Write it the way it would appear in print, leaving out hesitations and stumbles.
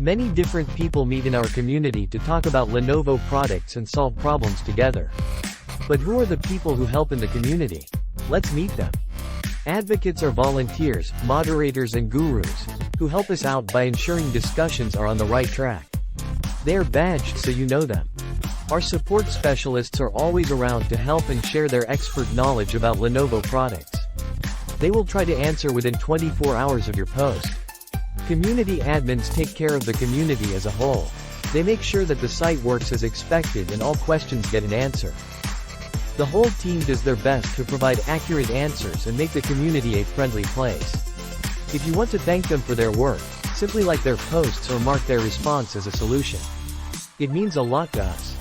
Many different people meet in our community to talk about Lenovo products and solve problems together. But who are the people who help in the community? Let's meet them. Advocates are volunteers, moderators and gurus, who help us out by ensuring discussions are on the right track. They are badged so you know them. Our support specialists are always around to help and share their expert knowledge about Lenovo products. They will try to answer within 24 hours of your post. Community admins take care of the community as a whole. They make sure that the site works as expected and all questions get an answer. The whole team does their best to provide accurate answers and make the community a friendly place. If you want to thank them for their work, simply like their posts or mark their response as a solution. It means a lot to us.